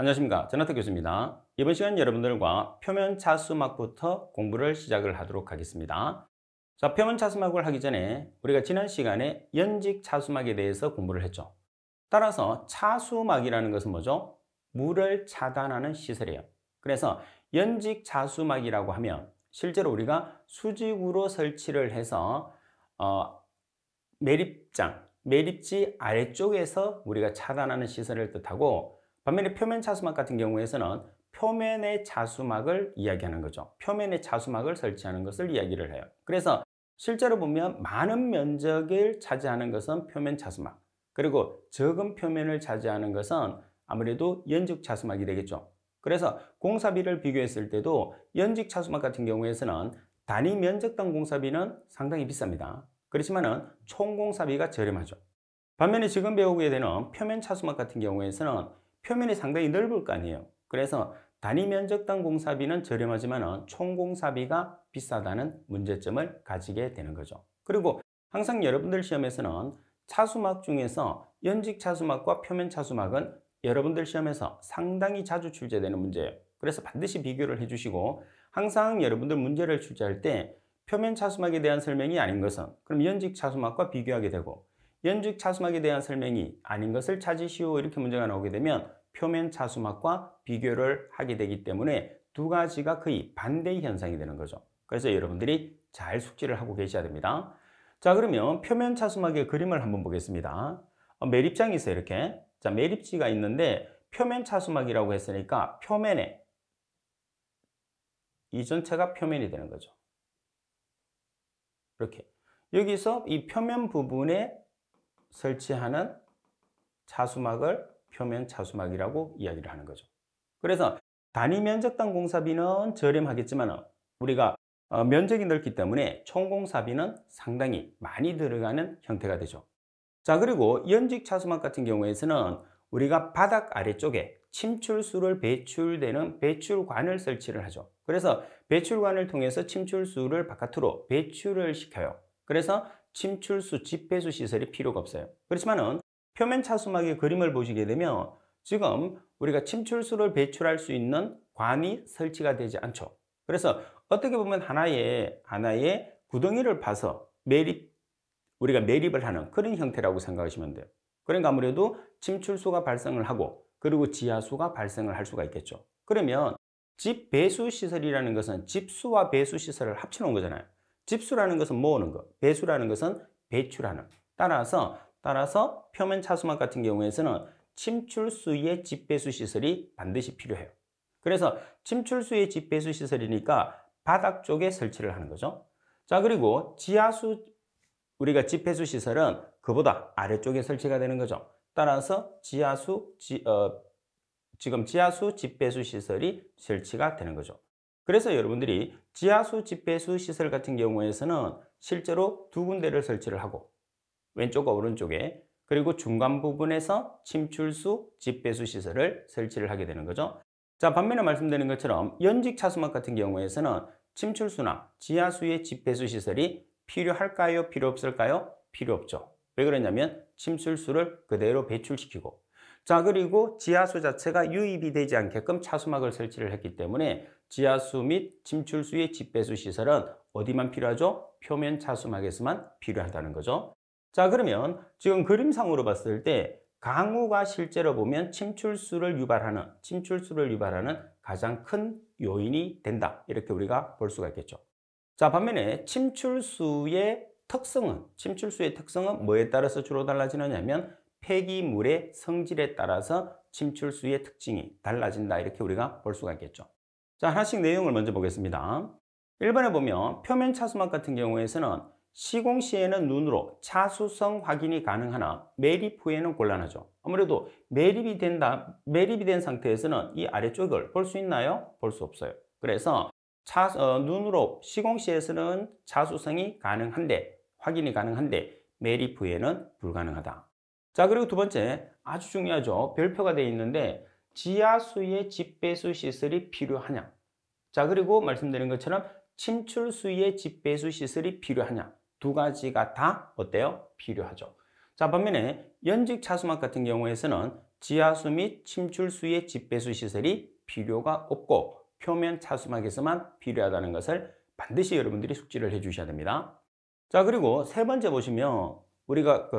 안녕하십니까. 전하태 교수입니다. 이번 시간 여러분들과 표면 차수막부터 공부를 시작을 하도록 하겠습니다. 자, 표면 차수막을 하기 전에 우리가 지난 시간에 연직 차수막에 대해서 공부를 했죠. 따라서 차수막이라는 것은 뭐죠? 물을 차단하는 시설이에요. 그래서 연직 차수막이라고 하면 실제로 우리가 수직으로 설치를 해서 매립지 아래쪽에서 우리가 차단하는 시설을 뜻하고, 반면에 표면 차수막 같은 경우에서는 표면의 차수막을 이야기하는 거죠. 표면의 차수막을 설치하는 것을 이야기를 해요. 그래서 실제로 보면 많은 면적을 차지하는 것은 표면 차수막, 그리고 적은 표면을 차지하는 것은 아무래도 연직 차수막이 되겠죠. 그래서 공사비를 비교했을 때도 연직 차수막 같은 경우에서는 단위 면적당 공사비는 상당히 비쌉니다. 그렇지만은 총 공사비가 저렴하죠. 반면에 지금 배우게 되는 표면 차수막 같은 경우에서는 표면이 상당히 넓을 거 아니에요. 그래서 단위 면적당 공사비는 저렴하지만 총 공사비가 비싸다는 문제점을 가지게 되는 거죠. 그리고 항상 여러분들 시험에서는 차수막 중에서 연직 차수막과 표면 차수막은 여러분들 시험에서 상당히 자주 출제되는 문제예요. 그래서 반드시 비교를 해주시고, 항상 여러분들 문제를 출제할 때 표면 차수막에 대한 설명이 아닌 것은 그럼 연직 차수막과 비교하게 되고, 연직 차수막에 대한 설명이 아닌 것을 찾으시오 이렇게 문제가 나오게 되면 표면 차수막과 비교를 하게 되기 때문에 두 가지가 거의 반대의 현상이 되는 거죠. 그래서 여러분들이 잘 숙지를 하고 계셔야 됩니다. 자, 그러면 표면 차수막의 그림을 한번 보겠습니다. 매립장이 있어요. 이렇게. 자, 매립지가 있는데 표면 차수막이라고 했으니까 표면에 이 전체가 표면이 되는 거죠. 이렇게. 여기서 이 표면 부분에 설치하는 차수막을 표면 차수막이라고 이야기를 하는 거죠. 그래서 단위 면적당 공사비는 저렴하겠지만 우리가 면적이 넓기 때문에 총 공사비는 상당히 많이 들어가는 형태가 되죠. 자, 그리고 연직 차수막 같은 경우에서는 우리가 바닥 아래쪽에 침출수를 배출되는 배출관을 설치를 하죠. 그래서 배출관을 통해서 침출수를 바깥으로 배출을 시켜요. 그래서 침출수, 집배수 시설이 필요가 없어요. 그렇지만은 표면 차수막의 그림을 보시게 되면 지금 우리가 침출수를 배출할 수 있는 관이 설치가 되지 않죠. 그래서 어떻게 보면 하나의 구덩이를 파서 우리가 매립을 하는 그런 형태라고 생각하시면 돼요. 그러니까 아무래도 침출수가 발생을 하고, 그리고 지하수가 발생을 할 수가 있겠죠. 그러면 집배수 시설이라는 것은 집수와 배수 시설을 합쳐 놓은 거잖아요. 집수라는 것은 모으는 것, 배수라는 것은 배출하는. 따라서 표면 차수막 같은 경우에서는 침출수의 집배수 시설이 반드시 필요해요. 그래서 침출수의 집배수 시설이니까 바닥 쪽에 설치를 하는 거죠. 자, 그리고 우리가 집배수 시설은 그보다 아래쪽에 설치가 되는 거죠. 따라서 지하수 집배수 시설이 설치가 되는 거죠. 그래서 여러분들이 지하수 집배수 시설 같은 경우에서는 실제로 두 군데를 설치를 하고, 왼쪽과 오른쪽에, 그리고 중간 부분에서 침출수 집배수 시설을 설치를 하게 되는 거죠. 자, 반면에 말씀드린 것처럼 연직 차수막 같은 경우에서는 침출수나 지하수의 집배수 시설이 필요할까요? 필요 없을까요? 필요 없죠. 왜 그러냐면 침출수를 그대로 배출시키고, 자, 그리고 지하수 자체가 유입이 되지 않게끔 차수막을 설치를 했기 때문에 지하수 및 침출수의 집배수 시설은 어디만 필요하죠? 표면 차수막에서만 필요하다는 거죠. 자, 그러면 지금 그림상으로 봤을 때 강우가 실제로 보면 침출수를 유발하는 가장 큰 요인이 된다, 이렇게 우리가 볼 수가 있겠죠. 자, 반면에 침출수의 특성은 뭐에 따라서 주로 달라지느냐면 폐기물의 성질에 따라서 침출수의 특징이 달라진다, 이렇게 우리가 볼 수가 있겠죠. 자, 하나씩 내용을 먼저 보겠습니다. 1번에 보면 표면 차수막 같은 경우에서는 시공 시에는 눈으로 차수성 확인이 가능하나 매립 후에는 곤란하죠. 아무래도 매립이 된 상태에서는 이 아래쪽을 볼 수 있나요? 볼 수 없어요. 그래서 눈으로 시공 시에서는 차수성이 확인이 가능한데 매립 후에는 불가능하다. 자, 그리고 두 번째, 아주 중요하죠. 별표가 되어 있는데 지하수의 집배수 시설이 필요하냐. 자, 그리고 말씀드린 것처럼 침출수의 집배수 시설이 필요하냐. 두 가지가 다 어때요? 필요하죠. 자, 반면에 연직 차수막 같은 경우에서는 지하수 및 침출수의 집배수 시설이 필요가 없고 표면 차수막에서만 필요하다는 것을 반드시 여러분들이 숙지를 해 주셔야 됩니다. 자, 그리고 세 번째 보시면 우리가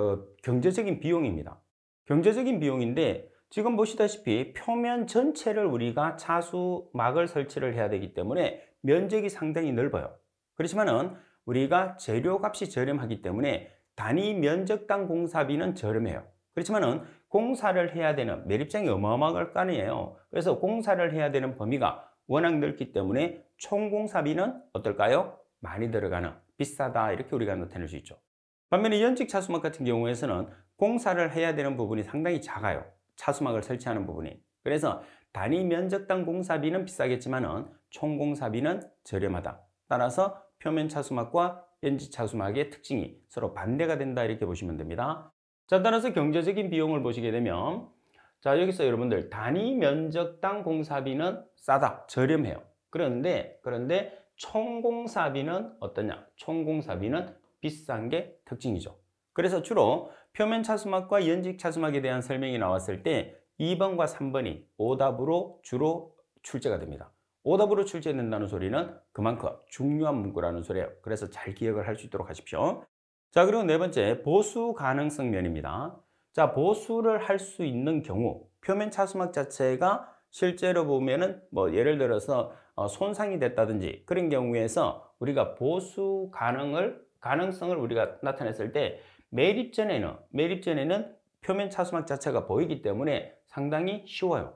경제적인 비용입니다. 경제적인 비용인데 지금 보시다시피 표면 전체를 우리가 차수막을 설치를 해야 되기 때문에 면적이 상당히 넓어요. 그렇지만은 우리가 재료값이 저렴하기 때문에 단위 면적당 공사비는 저렴해요. 그렇지만은 공사를 해야 되는 매립장이 어마어마할 거 아니에요. 그래서 공사를 해야 되는 범위가 워낙 넓기 때문에 총 공사비는 어떨까요? 많이 들어가는, 비싸다, 이렇게 우리가 나타낼 수 있죠. 반면에 연직 차수막 같은 경우에서는 공사를 해야 되는 부분이 상당히 작아요. 차수막을 설치하는 부분이. 그래서 단위 면적당 공사비는 비싸겠지만은 총 공사비는 저렴하다. 따라서 표면 차수막과 연직 차수막의 특징이 서로 반대가 된다, 이렇게 보시면 됩니다. 자, 따라서 경제적인 비용을 보시게 되면, 자, 여기서 여러분들 단위 면적당 공사비는 싸다, 저렴해요. 그런데 총 공사비는 어떠냐? 총 공사비는 비싼 게 특징이죠. 그래서 주로 표면 차수막과 연직 차수막에 대한 설명이 나왔을 때 2번과 3번이 오답으로 주로 출제가 됩니다. 오답으로 출제된다는 소리는 그만큼 중요한 문구라는 소리예요. 그래서 잘 기억을 할 수 있도록 하십시오. 자, 그리고 네 번째, 보수 가능성 면입니다. 자, 보수를 할 수 있는 경우, 표면 차수막 자체가 실제로 보면은 예를 들어서 손상이 됐다든지 그런 경우에서 우리가 보수 가능성을 우리가 나타냈을 때 매립 전에는 표면 차수막 자체가 보이기 때문에 상당히 쉬워요.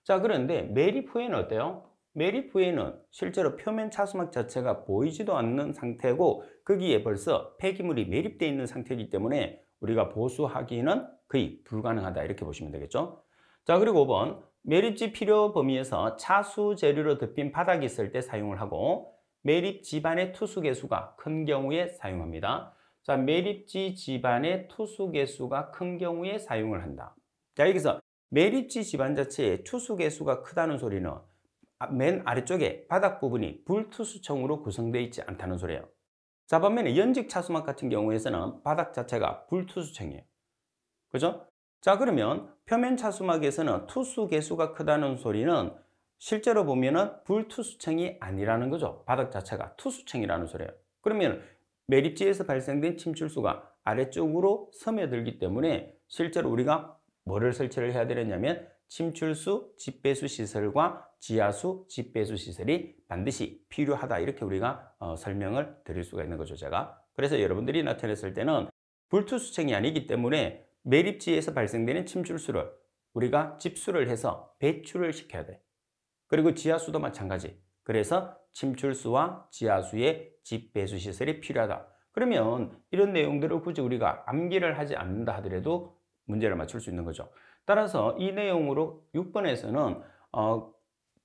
자, 그런데 매립 후에는 어때요? 매립 후에는 실제로 표면 차수막 자체가 보이지도 않는 상태고 거기에 벌써 폐기물이 매립되어 있는 상태이기 때문에 우리가 보수하기는 거의 불가능하다, 이렇게 보시면 되겠죠. 자, 그리고 5번, 매립지 필요 범위에서 차수 재료로 덮인 바닥이 있을 때 사용을 하고 매립 집안의 투수 개수가 큰 경우에 사용합니다. 자, 매립지 집안의 투수 개수가 큰 경우에 사용을 한다. 자, 여기서 매립지 집안 자체의 투수 개수가 크다는 소리는 맨 아래쪽에 바닥 부분이 불투수층으로 구성되어 있지 않다는 소리예요. 자, 반면에 연직 차수막 같은 경우에서는 바닥 자체가 불투수층이에요. 그죠? 자, 그러면 표면 차수막에서는 투수 개수가 크다는 소리는 실제로 보면은 불투수층이 아니라는 거죠. 바닥 자체가 투수층이라는 소리예요. 그러면 매립지에서 발생된 침출수가 아래쪽으로 스며들기 때문에 실제로 우리가 뭐를 설치를 해야 되느냐면 침출수 집배수 시설과 지하수 집배수 시설이 반드시 필요하다, 이렇게 우리가 설명을 드릴 수가 있는 거죠, 제가. 그래서 여러분들이 나타냈을 때는 불투수층이 아니기 때문에 매립지에서 발생되는 침출수를 우리가 집수를 해서 배출을 시켜야 돼. 그리고 지하수도 마찬가지. 그래서 침출수와 지하수의 집배수 시설이 필요하다. 그러면 이런 내용들을 굳이 우리가 암기를 하지 않는다 하더라도 문제를 맞출 수 있는 거죠. 따라서 이 내용으로 6번에서는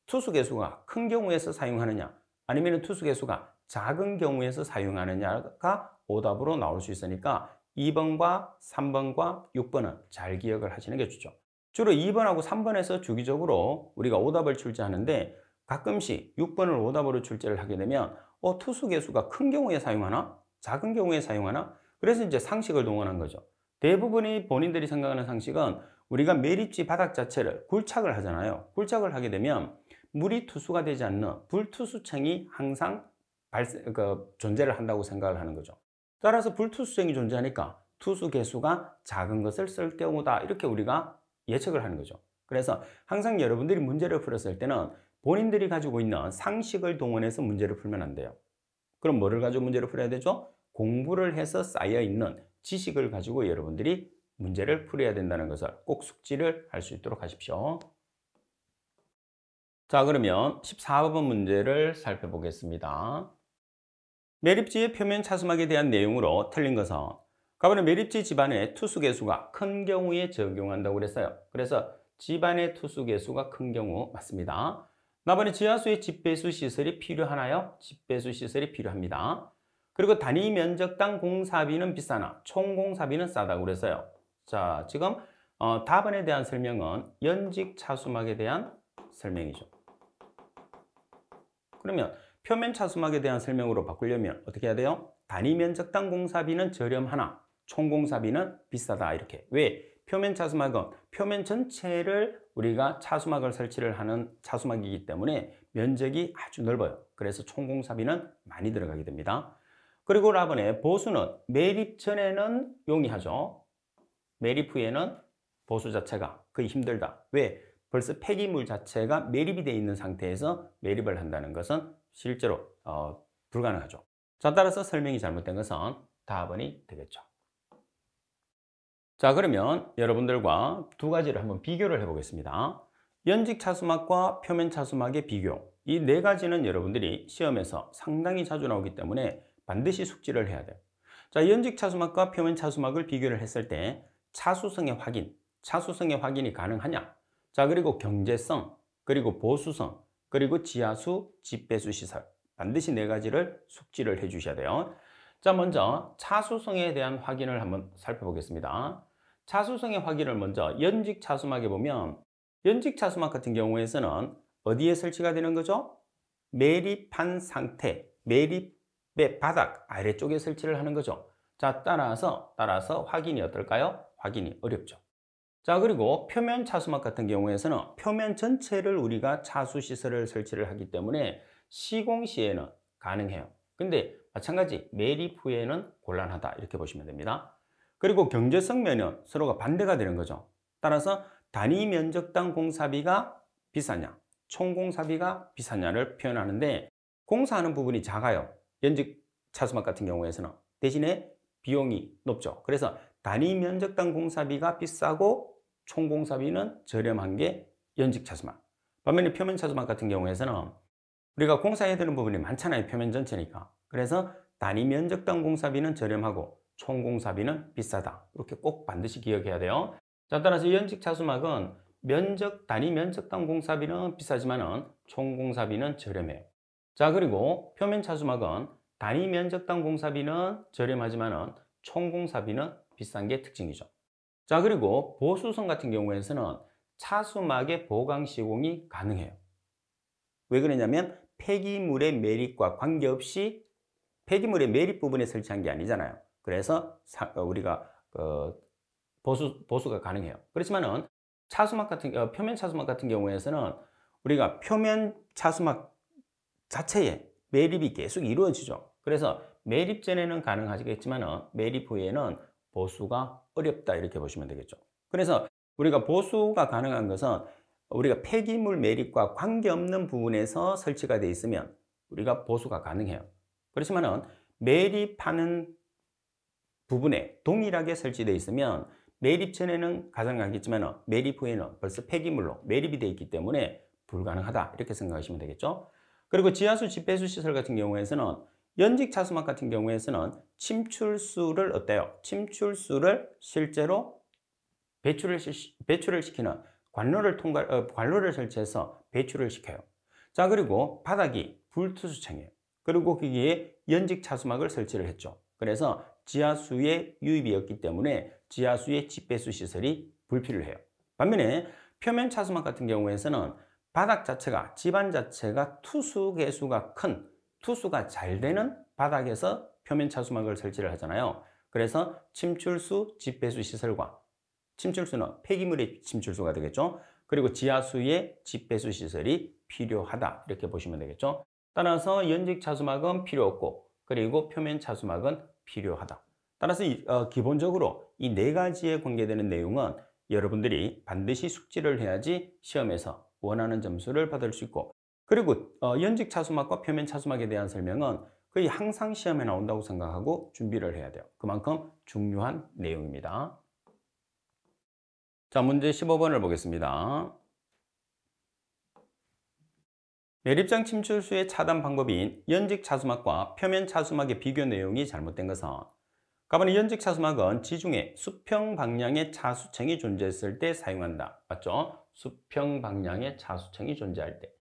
투수 개수가 큰 경우에서 사용하느냐 아니면 투수 개수가 작은 경우에서 사용하느냐가 오답으로 나올 수 있으니까 2번과 3번과 6번은 잘 기억을 하시는 게 좋죠. 주로 2번하고 3번에서 주기적으로 우리가 오답을 출제하는데 가끔씩 6번을 오답으로 출제를 하게 되면 투수 개수가 큰 경우에 사용하나? 작은 경우에 사용하나? 그래서 이제 상식을 동원한 거죠. 대부분이 본인들이 생각하는 상식은 우리가 매립지 바닥 자체를 굴착을 하잖아요. 굴착을 하게 되면 물이 투수가 되지 않는 불투수층이 항상 존재를 한다고 생각을 하는 거죠. 따라서 불투수층이 존재하니까 투수 개수가 작은 것을 쓸 경우다, 이렇게 우리가 예측을 하는 거죠. 그래서 항상 여러분들이 문제를 풀었을 때는 본인들이 가지고 있는 상식을 동원해서 문제를 풀면 안 돼요. 그럼 뭐를 가지고 문제를 풀어야 되죠? 공부를 해서 쌓여있는 지식을 가지고 여러분들이 문제를 풀어야 된다는 것을 꼭 숙지를 할 수 있도록 하십시오. 자, 그러면 14번 문제를 살펴보겠습니다. 매립지의 표면 차수막에 대한 내용으로 틀린 것은 가번에 매립지 집안의 투수 개수가 큰 경우에 적용한다고 그랬어요. 그래서 집안의 투수 개수가 큰 경우 맞습니다. 나번에 지하수의 집배수 시설이 필요하나요? 집배수 시설이 필요합니다. 그리고 단위 면적당 공사비는 비싸나 총 공사비는 싸다고 그랬어요. 자, 지금 답안에 대한 설명은 연직 차수막에 대한 설명이죠. 그러면 표면 차수막에 대한 설명으로 바꾸려면 어떻게 해야 돼요? 단위 면적당 공사비는 저렴하나 총 공사비는 비싸다, 이렇게. 왜? 표면 차수막은 표면 전체를 우리가 차수막을 설치를 하는 차수막이기 때문에 면적이 아주 넓어요. 그래서 총공사비는 많이 들어가게 됩니다. 그리고 라번에 보수는 매립 전에는 용이하죠. 매립 후에는 보수 자체가 거의 힘들다. 왜? 벌써 폐기물 자체가 매립이 되어 있는 상태에서 매립을 한다는 것은 실제로 불가능하죠. 자, 따라서 설명이 잘못된 것은 다번이 되겠죠. 자, 그러면 여러분들과 두 가지를 한번 비교를 해보겠습니다. 연직 차수막과 표면 차수막의 비교. 이 네 가지는 여러분들이 시험에서 상당히 자주 나오기 때문에 반드시 숙지를 해야 돼요. 자, 연직 차수막과 표면 차수막을 비교를 했을 때 차수성의 확인, 차수성의 확인이 가능하냐? 자, 그리고 경제성, 그리고 보수성, 그리고 지하수, 집배수 시설. 반드시 네 가지를 숙지를 해 주셔야 돼요. 자, 먼저 차수성에 대한 확인을 한번 살펴보겠습니다. 차수성의 확인을 먼저 연직 차수막에 보면 연직 차수막 같은 경우에서는 어디에 설치가 되는 거죠? 매립한 상태, 매립의 바닥 아래쪽에 설치를 하는 거죠. 자, 따라서 확인이 어떨까요? 확인이 어렵죠. 자, 그리고 표면 차수막 같은 경우에서는 표면 전체를 우리가 차수 시설을 설치를 하기 때문에 시공 시에는 가능해요. 근데 마찬가지 매립 후에는 곤란하다 이렇게 보시면 됩니다. 그리고 경제성 면은 서로가 반대가 되는 거죠. 따라서 단위 면적당 공사비가 비싸냐, 총 공사비가 비싸냐를 표현하는데 공사하는 부분이 작아요. 연직 차수막 같은 경우에서는. 대신에 비용이 높죠. 그래서 단위 면적당 공사비가 비싸고 총 공사비는 저렴한 게 연직 차수막. 반면에 표면 차수막 같은 경우에서는 우리가 공사해야 되는 부분이 많잖아요. 표면 전체니까. 그래서 단위 면적당 공사비는 저렴하고 총 공사비는 비싸다. 이렇게 꼭 반드시 기억해야 돼요. 자, 따라서 연직 차수막은 단위 면적당 공사비는 비싸지만은 총 공사비는 저렴해요. 자, 그리고 표면 차수막은 단위 면적당 공사비는 저렴하지만은 총 공사비는 비싼 게 특징이죠. 자, 그리고 보수성 같은 경우에서는 차수막의 보강 시공이 가능해요. 왜 그러냐면 폐기물의 매립과 관계없이 폐기물의 매립 부분에 설치한 게 아니잖아요. 그래서 우리가 보수가 가능해요. 그렇지만은 표면 차수막 같은 경우에서는 우리가 표면 차수막 자체에 매립이 계속 이루어지죠. 그래서 매립 전에는 가능하겠지만 매립 후에는 보수가 어렵다 이렇게 보시면 되겠죠. 그래서 우리가 보수가 가능한 것은 우리가 폐기물 매립과 관계없는 부분에서 설치가 되어 있으면 우리가 보수가 가능해요. 그렇지만은 매립하는 부분에 동일하게 설치되어 있으면 매립 전에는 가능하겠지만 매립 후에는 벌써 폐기물로 매립이 되어 있기 때문에 불가능하다 이렇게 생각하시면 되겠죠. 그리고 지하수 집배수 시설 같은 경우에서는 연직 차수막 같은 경우에서는 침출수를 어때요? 침출수를 실제로 배출을 시키는 관로를 설치해서 배출을 시켜요. 자, 그리고 바닥이 불투수층이에요. 그리고 거기에 연직 차수막을 설치를 했죠. 그래서 지하수의 유입이 없기 때문에 지하수의 집배수 시설이 불필요해요. 반면에 표면 차수막 같은 경우에서는 바닥 자체가, 집안 자체가 투수 개수가 큰, 투수가 잘 되는 바닥에서 표면 차수막을 설치를 하잖아요. 그래서 침출수, 집배수 시설과 침출수는 폐기물의 침출수가 되겠죠. 그리고 지하수의 집배수 시설이 필요하다 이렇게 보시면 되겠죠. 따라서 연직 차수막은 필요 없고 그리고 표면 차수막은 필요하다. 따라서 기본적으로 이 네 가지에 관계되는 내용은 여러분들이 반드시 숙지를 해야지 시험에서 원하는 점수를 받을 수 있고 그리고 연직 차수막과 표면 차수막에 대한 설명은 거의 항상 시험에 나온다고 생각하고 준비를 해야 돼요. 그만큼 중요한 내용입니다. 자, 문제 15번을 보겠습니다. 매립장 침출수의 차단 방법인 연직 차수막과 표면 차수막의 비교 내용이 잘못된 것은 가번이 연직 차수막은 지중해 수평 방향의 차수층이 존재했을 때 사용한다. 맞죠? 수평 방향의 차수층이 존재할 때.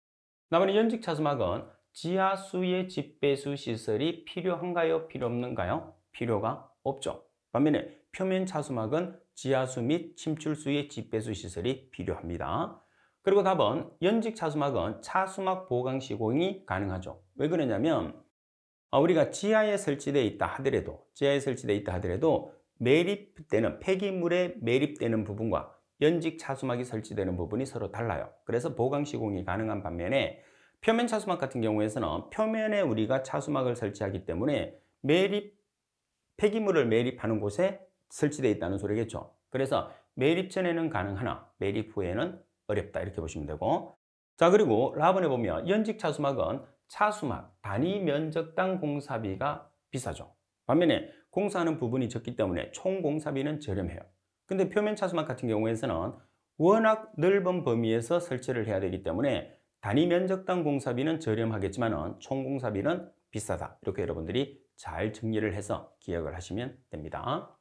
나머지 연직 차수막은 지하수의 집배수 시설이 필요한가요? 필요 없는가요? 필요가 없죠. 반면에 표면 차수막은 지하수 및 침출수의 집배수 시설이 필요합니다. 그리고 답은 연직 차수막은 차수막 보강 시공이 가능하죠. 왜 그러냐면 우리가 지하에 설치되어 있다 하더라도 매립되는 폐기물에 매립되는 부분과 연직 차수막이 설치되는 부분이 서로 달라요. 그래서 보강 시공이 가능한 반면에 표면 차수막 같은 경우에서는 표면에 우리가 차수막을 설치하기 때문에 폐기물을 매립하는 곳에 설치되어 있다는 소리겠죠. 그래서 매립 전에는 가능하나 매립 후에는 어렵다 이렇게 보시면 되고, 자 그리고 라번에 보면 연직 차수막은 차수막 단위 면적당 공사비가 비싸죠. 반면에 공사하는 부분이 적기 때문에 총 공사비는 저렴해요. 근데 표면 차수막 같은 경우에서는 워낙 넓은 범위에서 설치를 해야 되기 때문에 단위 면적당 공사비는 저렴하겠지만 총 공사비는 비싸다. 이렇게 여러분들이 잘 정리를 해서 기억을 하시면 됩니다.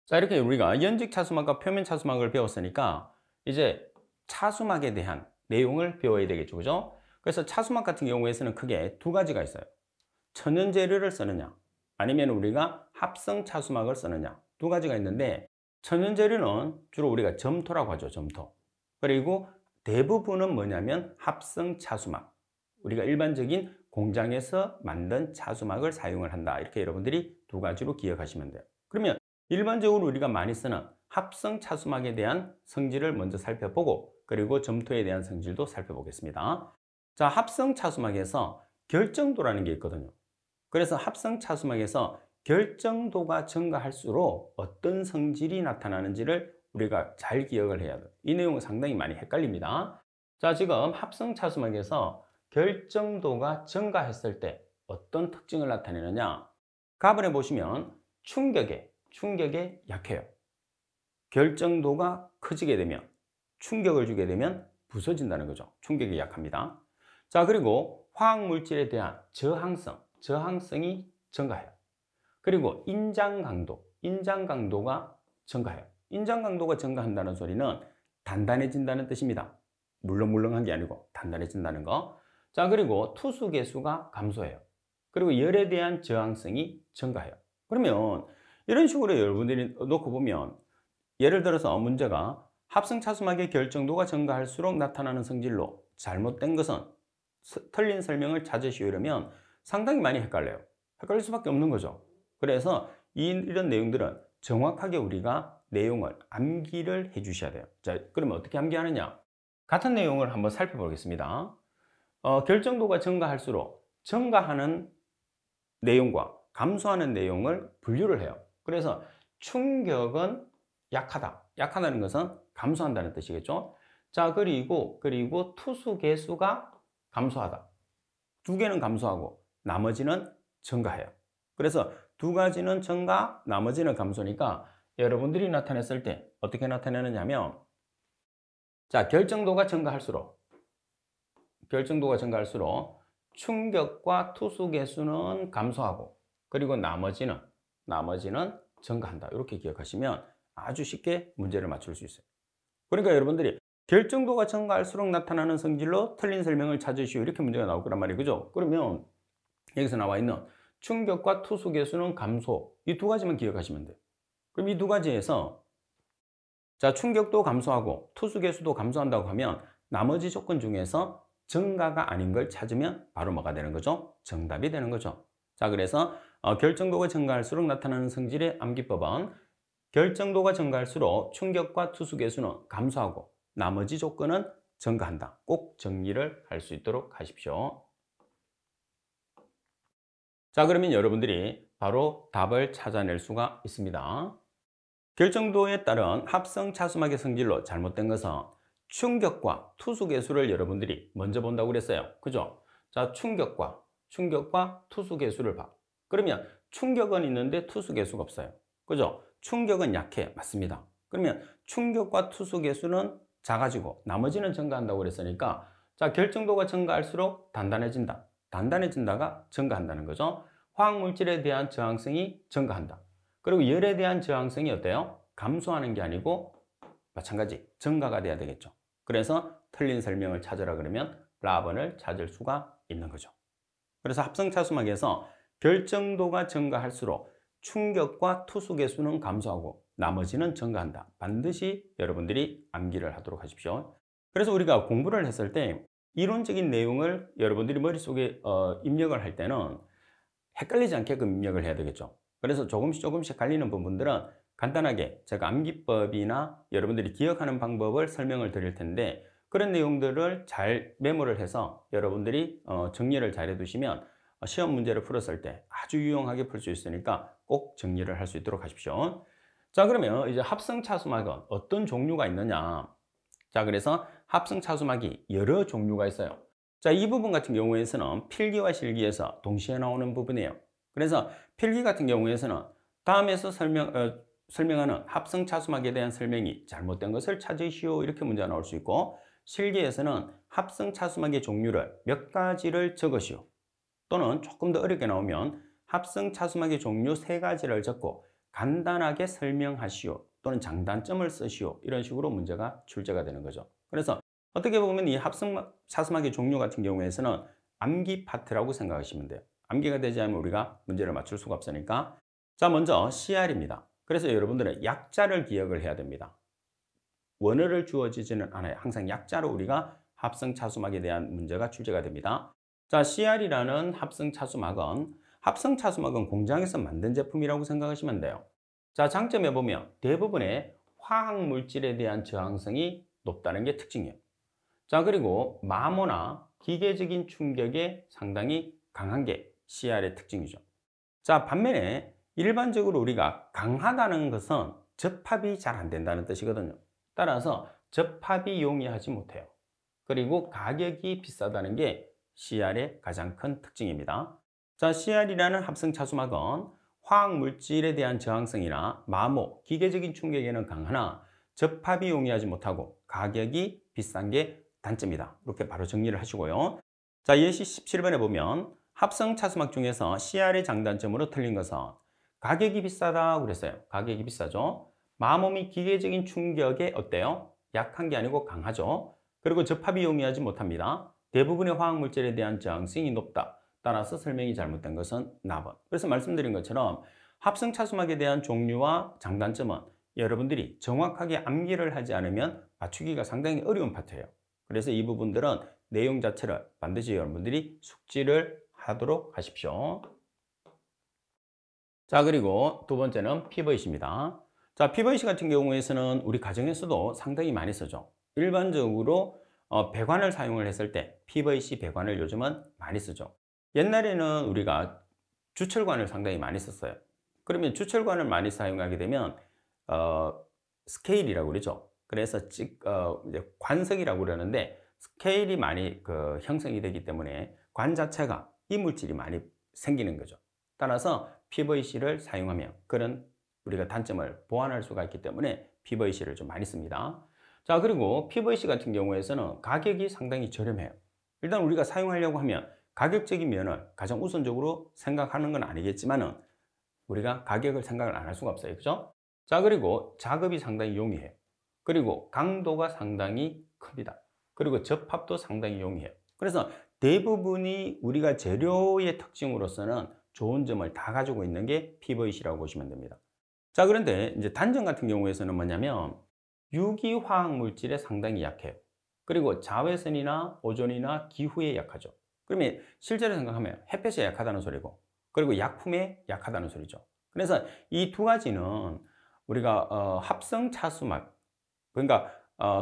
자, 이렇게 우리가 연직 차수막과 표면 차수막을 배웠으니까 이제 차수막에 대한 내용을 배워야 되겠죠. 그죠? 그래서 차수막 같은 경우에서는 크게 두 가지가 있어요. 천연 재료를 쓰느냐, 아니면 우리가 합성 차수막을 쓰느냐, 두 가지가 있는데, 천연 재료는 주로 우리가 점토라고 하죠. 점토. 그리고 대부분은 뭐냐면 합성 차수막. 우리가 일반적인 공장에서 만든 차수막을 사용을 한다. 이렇게 여러분들이 두 가지로 기억하시면 돼요. 그러면 일반적으로 우리가 많이 쓰는 합성 차수막에 대한 성질을 먼저 살펴보고, 그리고 점토에 대한 성질도 살펴보겠습니다. 자, 합성 차수막에서 결정도라는 게 있거든요. 그래서 합성 차수막에서 결정도가 증가할수록 어떤 성질이 나타나는지를 우리가 잘 기억을 해야 돼요. 이 내용은 상당히 많이 헷갈립니다. 자, 지금 합성 차수막에서 결정도가 증가했을 때 어떤 특징을 나타내느냐? 가번에 보시면 충격에 약해요. 결정도가 커지게 되면, 충격을 주게 되면 부서진다는 거죠. 충격에 약합니다. 자, 그리고 화학물질에 대한 저항성이 증가해요. 그리고 인장 강도가 증가해요. 인장 강도가 증가한다는 소리는 단단해진다는 뜻입니다. 물렁물렁한 게 아니고 단단해진다는 거. 자, 그리고 투수 계수가 감소해요. 그리고 열에 대한 저항성이 증가해요. 그러면 이런 식으로 여러분들이 놓고 보면, 예를 들어서 문제가 합성 차수막의 결정도가 증가할수록 나타나는 성질로 잘못된 것은, 틀린 설명을 찾으시려면 상당히 많이 헷갈려요. 헷갈릴 수밖에 없는 거죠. 그래서 이런 내용들은 정확하게 우리가 내용을 암기를 해 주셔야 돼요. 자, 그러면 어떻게 암기하느냐? 같은 내용을 한번 살펴보겠습니다. 결정도가 증가할수록 증가하는 내용과 감소하는 내용을 분류를 해요. 그래서 충격은 약하다는 것은 감소한다는 뜻이겠죠. 자, 그리고 투수 개수가 감소하다. 두 개는 감소하고 나머지는 증가해요. 그래서 두 가지는 증가, 나머지는 감소니까 여러분들이 나타냈을 때 어떻게 나타내느냐 하면, 자, 결정도가 증가할수록 충격과 투수 개수는 감소하고, 그리고 나머지는 증가한다. 이렇게 기억하시면 아주 쉽게 문제를 맞출 수 있어요. 그러니까 여러분들이 결정도가 증가할수록 나타나는 성질로 틀린 설명을 찾으시오. 이렇게 문제가 나올 거란 말이에요. 그죠? 그러면 여기서 나와 있는 충격과 투수 개수는 감소. 이 두 가지만 기억하시면 돼요. 그럼 이 두 가지에서, 자, 충격도 감소하고 투수 개수도 감소한다고 하면 나머지 조건 중에서 증가가 아닌 걸 찾으면 바로 뭐가 되는 거죠? 정답이 되는 거죠. 자, 그래서 결정도가 증가할수록 나타나는 성질의 암기법은, 결정도가 증가할수록 충격과 투수 개수는 감소하고 나머지 조건은 증가한다. 꼭 정리를 할 수 있도록 하십시오. 자, 그러면 여러분들이 바로 답을 찾아낼 수가 있습니다. 결정도에 따른 합성 차수막의 성질로 잘못된 것은 충격과 투수 개수를 여러분들이 먼저 본다고 그랬어요. 그죠? 자, 충격과 투수 개수를 봐. 그러면 충격은 있는데 투수 개수가 없어요. 그죠? 충격은 약해. 맞습니다. 그러면 충격과 투수 개수는 작아지고 나머지는 증가한다고 그랬으니까, 자, 결정도가 증가할수록 단단해진다가 증가한다는 거죠. 화학물질에 대한 저항성이 증가한다. 그리고 열에 대한 저항성이 어때요? 감소하는 게 아니고 마찬가지 증가가 돼야 되겠죠. 그래서 틀린 설명을 찾으라 그러면 라번을 찾을 수가 있는 거죠. 그래서 합성 차수막에서 결정도가 증가할수록 충격과 투수 개수는 감소하고 나머지는 증가한다. 반드시 여러분들이 암기를 하도록 하십시오. 그래서 우리가 공부를 했을 때 이론적인 내용을 여러분들이 머릿속에 입력을 할 때는 헷갈리지 않게끔 입력을 해야 되겠죠. 그래서 조금씩 갈리는 부분들은 간단하게 제가 암기법이나 여러분들이 기억하는 방법을 설명을 드릴 텐데, 그런 내용들을 잘 메모를 해서 여러분들이 정리를 잘 해두시면 시험 문제를 풀었을 때 아주 유용하게 풀 수 있으니까 꼭 정리를 할 수 있도록 하십시오. 자, 그러면 이제 합성차수막은 어떤 종류가 있느냐. 자, 그래서 합성차수막이 여러 종류가 있어요. 자, 이 부분 같은 경우에서는 필기와 실기에서 동시에 나오는 부분이에요. 그래서 필기 같은 경우에서는 다음에서 설명하는 합성차수막에 대한 설명이 잘못된 것을 찾으시오, 이렇게 문제가 나올 수 있고, 실기에서는 합성차수막의 종류를 몇 가지를 적으시오, 또는 조금 더 어렵게 나오면 합성차수막의 종류 3가지를 적고 간단하게 설명하시오, 또는 장단점을 쓰시오, 이런 식으로 문제가 출제가 되는 거죠. 그래서 어떻게 보면 이 합성차수막의 종류 같은 경우에서는 암기 파트라고 생각하시면 돼요. 암기가 되지 않으면 우리가 문제를 맞출 수가 없으니까. 자, 먼저 CR입니다. 그래서 여러분들은 약자를 기억을 해야 됩니다. 원어를 주어지지는 않아요. 항상 약자로 우리가 합성차수막에 대한 문제가 출제가 됩니다. 자, CR이라는 합성차수막은 공장에서 만든 제품이라고 생각하시면 돼요. 자, 장점에 보면 대부분의 화학물질에 대한 저항성이 높다는 게 특징이에요. 자, 그리고 마모나 기계적인 충격에 상당히 강한 게 CR의 특징이죠. 자, 반면에 일반적으로 우리가 강하다는 것은 접합이 잘 안 된다는 뜻이거든요. 따라서 접합이 용이하지 못해요. 그리고 가격이 비싸다는 게 CR의 가장 큰 특징입니다. 자, CR이라는 합성차수막은 화학물질에 대한 저항성이나 마모, 기계적인 충격에는 강하나 접합이 용이하지 못하고 가격이 비싼 게 단점이다. 이렇게 바로 정리를 하시고요. 자, 예시 17번에 보면 합성차수막 중에서 CR의 장단점으로 틀린 것은 가격이 비싸다고 그랬어요. 가격이 비싸죠. 마모 및 기계적인 충격에 어때요? 약한 게 아니고 강하죠. 그리고 접합이 용이하지 못합니다. 대부분의 화학물질에 대한 저항성이 높다. 따라서 설명이 잘못된 것은 나번. 그래서 말씀드린 것처럼 합성차수막에 대한 종류와 장단점은 여러분들이 정확하게 암기를 하지 않으면 맞추기가 상당히 어려운 파트예요. 그래서 이 부분들은 내용 자체를 반드시 여러분들이 숙지를 하도록 하십시오. 자, 그리고 두 번째는 PVC입니다. 자, PVC 같은 경우에서는 우리 가정에서도 상당히 많이 쓰죠. 일반적으로 배관을 사용을 했을 때 PVC 배관을 요즘은 많이 쓰죠. 옛날에는 우리가 주철관을 상당히 많이 썼어요. 그러면 주철관을 많이 사용하게 되면 스케일이라고 그러죠. 그래서 이제 관석이라고 그러는데, 스케일이 많이 형성이 되기 때문에 관 자체가 이물질이 많이 생기는 거죠. 따라서 PVC를 사용하면 그런 우리가 단점을 보완할 수가 있기 때문에 PVC를 좀 많이 씁니다. 자, 그리고 PVC 같은 경우에서는 가격이 상당히 저렴해요. 일단 우리가 사용하려고 하면 가격적인 면을 가장 우선적으로 생각하는 건 아니겠지만은 우리가 가격을 생각을 안 할 수가 없어요. 그죠? 자, 그리고 작업이 상당히 용이해요. 그리고 강도가 상당히 큽니다. 그리고 접합도 상당히 용이해요. 그래서 대부분이 우리가 재료의 특징으로서는 좋은 점을 다 가지고 있는 게 PVC라고 보시면 됩니다. 자, 그런데 이제 단점 같은 경우에서는 뭐냐면 유기화학 물질에 상당히 약해요. 그리고 자외선이나 오존이나 기후에 약하죠. 그러면 실제로 생각하면 햇볕에 약하다는 소리고, 그리고 약품에 약하다는 소리죠. 그래서 이 두 가지는 우리가 합성차수막, 그러니까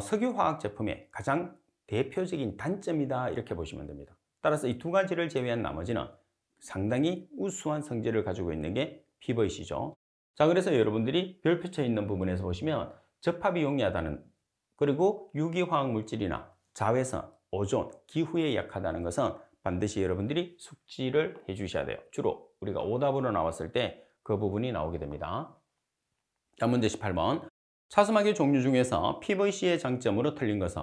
석유화학 제품의 가장 대표적인 단점이다, 이렇게 보시면 됩니다. 따라서 이 두 가지를 제외한 나머지는 상당히 우수한 성질을 가지고 있는 게 PVC죠. 자, 그래서 여러분들이 별표쳐 있는 부분에서 보시면 접합이 용이하다는, 그리고 유기화학 물질이나 자외선, 오존, 기후에 약하다는 것은 반드시 여러분들이 숙지를 해 주셔야 돼요. 주로 우리가 오답으로 나왔을 때 그 부분이 나오게 됩니다. 자, 문제 18번. 차수막의 종류 중에서 PVC의 장점으로 틀린 것은,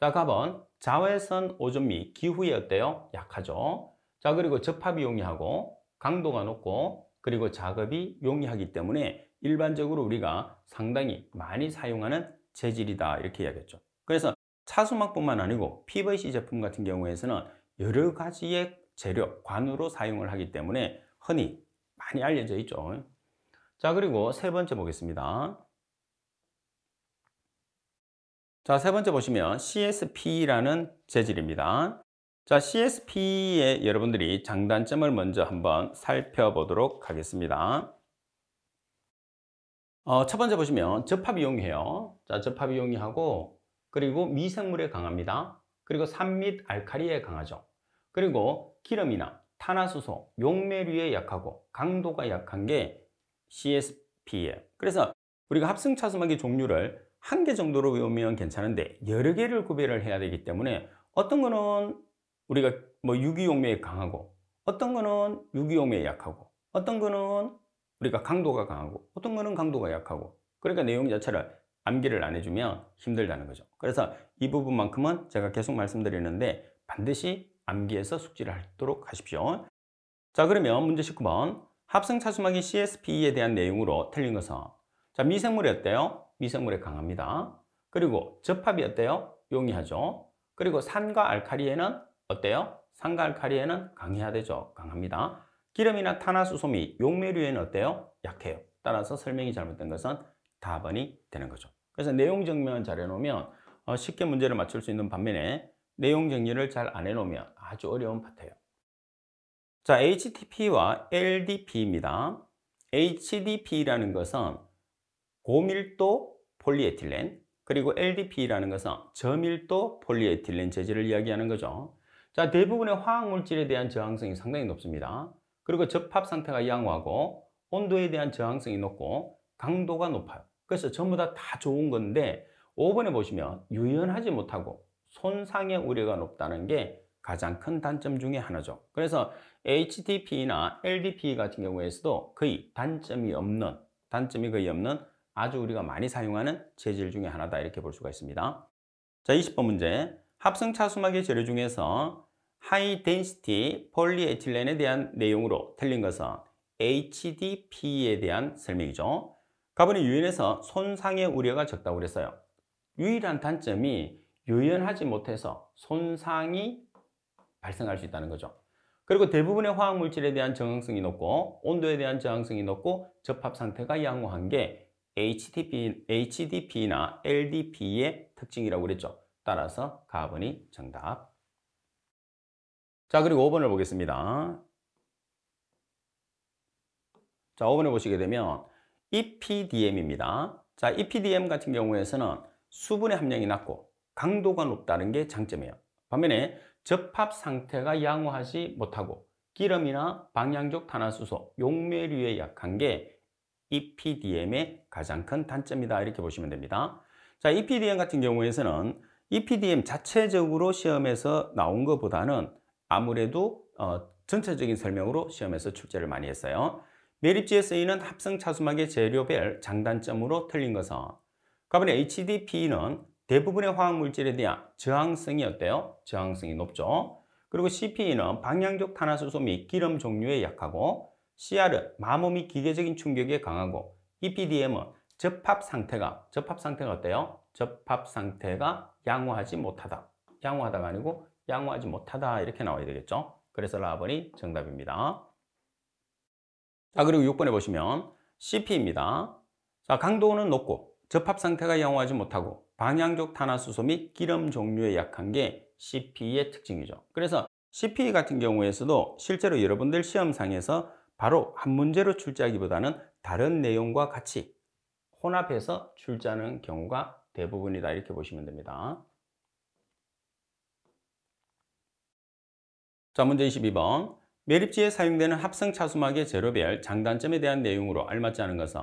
자, 가번 자외선, 오존 및 기후에 어때요? 약하죠. 자, 그리고 접합이 용이하고 강도가 높고 그리고 작업이 용이하기 때문에 일반적으로 우리가 상당히 많이 사용하는 재질이다, 이렇게 이야기했죠. 그래서 차수막뿐만 아니고 PVC 제품 같은 경우에서는 여러 가지의 재료, 관으로 사용을 하기 때문에 흔히 많이 알려져 있죠. 자, 그리고 세 번째 보겠습니다. 자, 세 번째 보시면 CSP라는 재질입니다. 자, CSP의 여러분들이 장단점을 먼저 한번 살펴보도록 하겠습니다. 첫 번째 보시면 접합 이용이에요. 자, 접합 이용이하고 그리고 미생물에 강합니다. 그리고 산 및 알칼리에 강하죠. 그리고 기름이나 탄화수소, 용매류에 약하고 강도가 약한 게 CSP예요. 그래서 우리가 합성차수막의 종류를 한 개 정도로 외우면 괜찮은데 여러 개를 구별을 해야 되기 때문에 어떤 거는 우리가 뭐 유기용매에 강하고 어떤 거는 유기용매에 약하고 어떤 거는 우리가 강도가 강하고 어떤 거는 강도가 약하고 그러니까 내용 자체를 암기를 안 해주면 힘들다는 거죠. 그래서 이 부분만큼은 제가 계속 말씀드리는데 반드시 암기해서 숙지를 하도록 하십시오. 자, 그러면 문제 19번 합성차수막이 CSP에 대한 내용으로 틀린 것은 자, 미생물이 어때요? 미생물에 강합니다. 그리고 접합이 어때요? 용이하죠. 그리고 산과 알칼리에는 어때요? 산과 알칼리에는 강해야 되죠. 강합니다. 기름이나 탄화수소 및 용매류에는 어때요? 약해요. 따라서 설명이 잘못된 것은 답번이 되는 거죠. 그래서 내용 정리만 잘 해놓으면 쉽게 문제를 맞출 수 있는 반면에 내용 정리를 잘 안 해놓으면 아주 어려운 파트예요. 자, HTP와 LDP입니다. HDP라는 것은 고밀도 폴리에틸렌, 그리고 LDP라는 것은 저밀도 폴리에틸렌 재질을 이야기하는 거죠. 자, 대부분의 화학물질에 대한 저항성이 상당히 높습니다. 그리고 접합 상태가 양호하고 온도에 대한 저항성이 높고 강도가 높아요. 그래서 전부 다 좋은 건데 5번에 보시면 유연하지 못하고 손상의 우려가 높다는 게 가장 큰 단점 중에 하나죠. 그래서 HDP나 LDP 같은 경우에서도 거의 단점이 거의 없는 아주 우리가 많이 사용하는 재질 중에 하나다 이렇게 볼 수가 있습니다. 자, 20번 문제. 합성차수막의 재료 중에서 하이 덴시티 폴리에틸렌에 대한 내용으로 틀린 것은 HDP에 대한 설명이죠. 가번이 유연해서 손상의 우려가 적다고 그랬어요. 유일한 단점이 유연하지 못해서 손상이 발생할 수 있다는 거죠. 그리고 대부분의 화학물질에 대한 저항성이 높고 온도에 대한 저항성이 높고 접합 상태가 양호한 게 HDP나 LDP의 특징이라고 그랬죠. 따라서 가번이 정답. 자, 그리고 5번을 보겠습니다. 자, 5번을 보시게 되면 EPDM입니다. 자, EPDM 같은 경우에서는 수분의 함량이 낮고 강도가 높다는 게 장점이에요. 반면에 접합 상태가 양호하지 못하고 기름이나 방향족 탄화수소, 용매류에 약한 게 EPDM의 가장 큰 단점이다 이렇게 보시면 됩니다. 자, EPDM 같은 경우에서는 EPDM 자체적으로 시험에서 나온 것보다는 아무래도 전체적인 설명으로 시험에서 출제를 많이 했어요. 매립지에 쓰이는 합성차수막의 재료별 장단점으로 틀린 것은 가번의 HDP는 대부분의 화학물질에 대한 저항성이 어때요? 저항성이 높죠. 그리고 CP는 방향족 탄화수소 및 기름 종류에 약하고 CR은 마모 및 기계적인 충격에 강하고 EPDM은 접합 상태가 어때요? 접합 상태가 양호하지 못하다. 양호하다가 아니고 양호하지 못하다 이렇게 나와야 되겠죠. 그래서 라번이 정답입니다. 자, 그리고 6번에 보시면 CP입니다. 자, 강도는 높고 접합 상태가 양호하지 못하고 방향족 탄화수소 및 기름 종류에 약한 게 CP의 특징이죠. 그래서 CP 같은 경우에서도 실제로 여러분들 시험상에서 바로 한 문제로 출제하기보다는 다른 내용과 같이 혼합해서 출제하는 경우가 대부분이다 이렇게 보시면 됩니다. 자, 문제 22번. 매립지에 사용되는 합성차수막의 재료별 장단점에 대한 내용으로 알맞지 않은 것은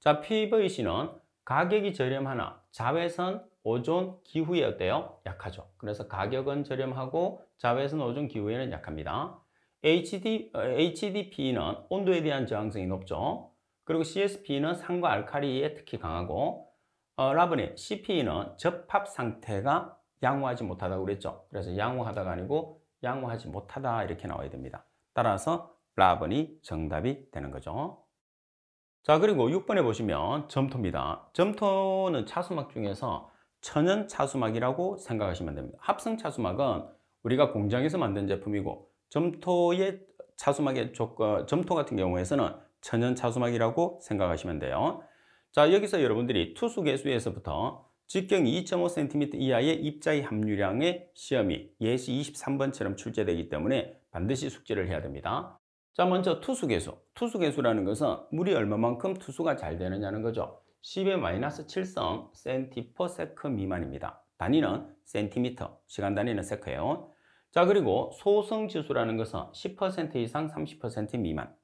자, PVC는 가격이 저렴하나 자외선, 오존, 기후에 어때요? 약하죠. 그래서 가격은 저렴하고 자외선, 오존, 기후에는 약합니다. HDP는 온도에 대한 저항성이 높죠. 그리고 CSP는 산과 알칼리에 특히 강하고 라번의 CP는 접합 상태가 양호하지 못하다고 그랬죠. 그래서 양호하다가 아니고 양호하지 못하다 이렇게 나와야 됩니다. 따라서 라번이 정답이 되는 거죠. 자, 그리고 6번에 보시면 점토입니다. 점토는 차수막 중에서 천연 차수막이라고 생각하시면 됩니다. 합성 차수막은 우리가 공장에서 만든 제품이고 점토의 차수막의 점토 같은 경우에서는 천연 차수막이라고 생각하시면 돼요. 자, 여기서 여러분들이 투수 개수에서부터 직경 2.5cm 이하의 입자의 함유량의 시험이 예시 23번처럼 출제되기 때문에 반드시 숙지를 해야 됩니다. 자, 먼저 투수계수. 투수계수라는 것은 물이 얼마만큼 투수가 잘 되느냐는 거죠. 10의 마이너스 7성 cm/s 미만입니다. 단위는 센티미터, 시간 단위는 세크예요. 자, 그리고 소성지수라는 것은 10% 이상 30% 미만.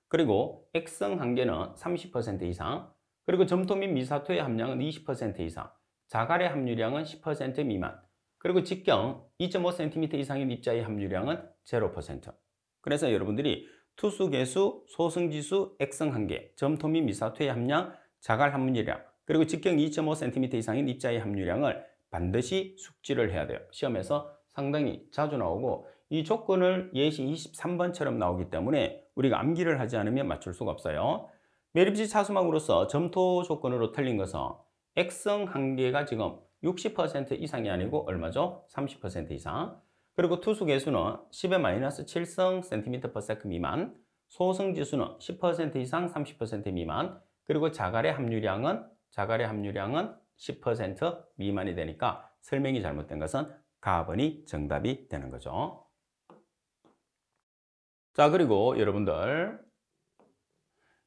그리고 액성 한계는 30% 이상. 그리고 점토 및 미사토의 함량은 20% 이상. 자갈의 함유량은 10% 미만. 그리고 직경 2.5cm 이상의 입자의 함유량은 0%. 그래서 여러분들이 투수계수, 소성지수, 액성한계, 점토 및 미사토의 함량, 자갈 함유량, 그리고 직경 2.5cm 이상인 입자의 함유량을 반드시 숙지를 해야 돼요. 시험에서 상당히 자주 나오고 이 조건을 예시 23번처럼 나오기 때문에 우리가 암기를 하지 않으면 맞출 수가 없어요. 매립지 차수막으로서 점토 조건으로 틀린 것은 액성한계가 지금 60% 이상이 아니고 얼마죠? 30% 이상. 그리고 투수계수는 10의 마이너스 7성 cm/s 미만, 소성지수는 10% 이상 30% 미만, 그리고 자갈의 함유량은 10% 미만이 되니까 설명이 잘못된 것은 가번이 정답이 되는 거죠. 자, 그리고 여러분들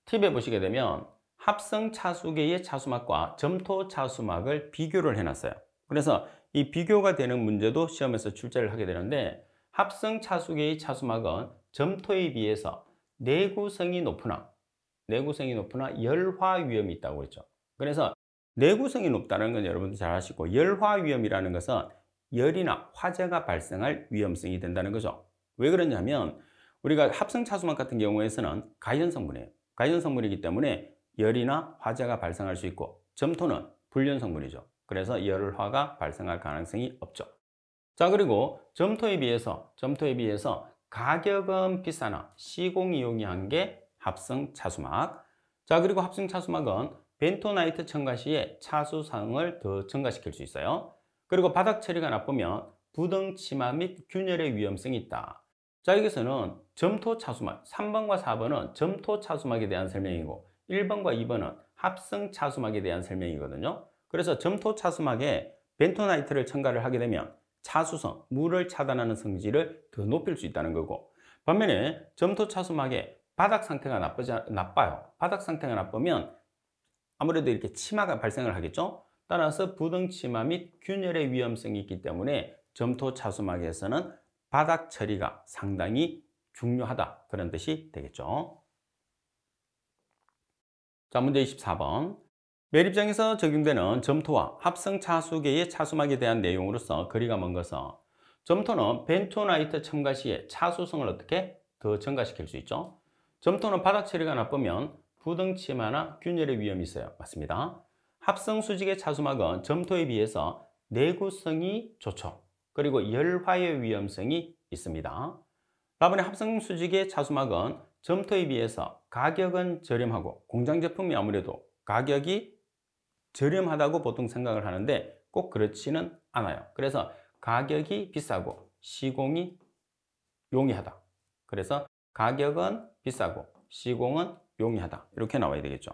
팁에 보시게 되면 합성 차수계의 차수막과 점토 차수막을 비교를 해놨어요. 그래서 이 비교가 되는 문제도 시험에서 출제를 하게 되는데 합성 차수계의 차수막은 점토에 비해서 내구성이 높으나 열화 위험이 있다고 그랬죠. 그래서 내구성이 높다는 건 여러분들 잘 아시고 열화 위험이라는 것은 열이나 화재가 발생할 위험성이 된다는 거죠. 왜 그러냐면 우리가 합성 차수막 같은 경우에서는 가연 성분이에요. 가연 성분이기 때문에 열이나 화재가 발생할 수 있고 점토는 불륜 성분이죠. 그래서 열화가 발생할 가능성이 없죠. 자, 그리고 점토에 비해서 가격은 비싸나 시공이용이한 게 합성 차수막. 자, 그리고 합성 차수막은 벤토나이트 첨가 시에 차수성을 더 증가시킬 수 있어요. 그리고 바닥 처리가 나쁘면 부등 침하 및 균열의 위험성이 있다. 자, 여기서는 점토 차수막 3번과 4번은 점토 차수막에 대한 설명이고 1번과 2번은 합성 차수막에 대한 설명이거든요. 그래서 점토 차수막에 벤토나이트를 첨가를 하게 되면 차수성, 물을 차단하는 성질을 더 높일 수 있다는 거고, 반면에 점토 차수막에 바닥 상태가 나빠요. 바닥 상태가 나쁘면 아무래도 이렇게 침하가 발생을 하겠죠. 따라서 부등 침하 및 균열의 위험성이 있기 때문에 점토 차수막에서는 바닥 처리가 상당히 중요하다, 그런 뜻이 되겠죠. 자, 문제 24번. 매립장에서 적용되는 점토와 합성 차수계의 차수막에 대한 내용으로서 거리가 먼 것은 점토는 벤토나이트 첨가 시에 차수성을 어떻게 더 증가시킬 수 있죠. 점토는 바닥 처리가 나쁘면 부등 침하나 균열의 위험이 있어요. 맞습니다. 합성 수직의 차수막은 점토에 비해서 내구성이 좋죠. 그리고 열화의 위험성이 있습니다. 다음에 합성 수직의 차수막은 점토에 비해서 가격은 저렴하고 공장 제품이 아무래도 가격이 저렴하다고 보통 생각을 하는데 꼭 그렇지는 않아요. 그래서 가격이 비싸고 시공이 용이하다. 그래서 가격은 비싸고 시공은 용이하다. 이렇게 나와야 되겠죠.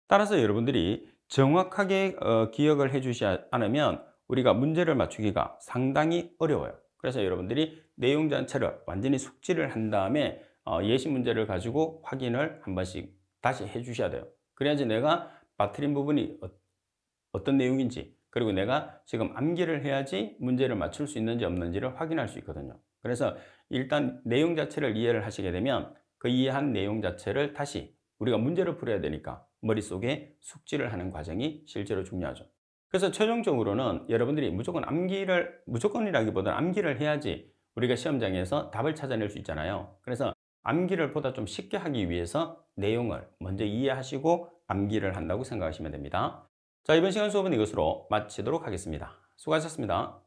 따라서 여러분들이 정확하게 기억을 해주지 않으면 우리가 문제를 맞추기가 상당히 어려워요. 그래서 여러분들이 내용 자체를 완전히 숙지를 한 다음에 예시 문제를 가지고 확인을 한 번씩 다시 해 주셔야 돼요. 그래야지 내가 빠뜨린 부분이 어떤 내용인지, 그리고 내가 지금 암기를 해야지 문제를 맞출 수 있는지 없는지를 확인할 수 있거든요. 그래서 일단 내용 자체를 이해를 하시게 되면 그 이해한 내용 자체를 다시 우리가 문제를 풀어야 되니까 머릿속에 숙지를 하는 과정이 실제로 중요하죠. 그래서 최종적으로는 여러분들이 무조건이라기보다는 암기를 해야지 우리가 시험장에서 답을 찾아낼 수 있잖아요. 그래서 암기를 보다 좀 쉽게 하기 위해서 내용을 먼저 이해하시고 암기를 한다고 생각하시면 됩니다. 자, 이번 시간 수업은 이것으로 마치도록 하겠습니다. 수고하셨습니다.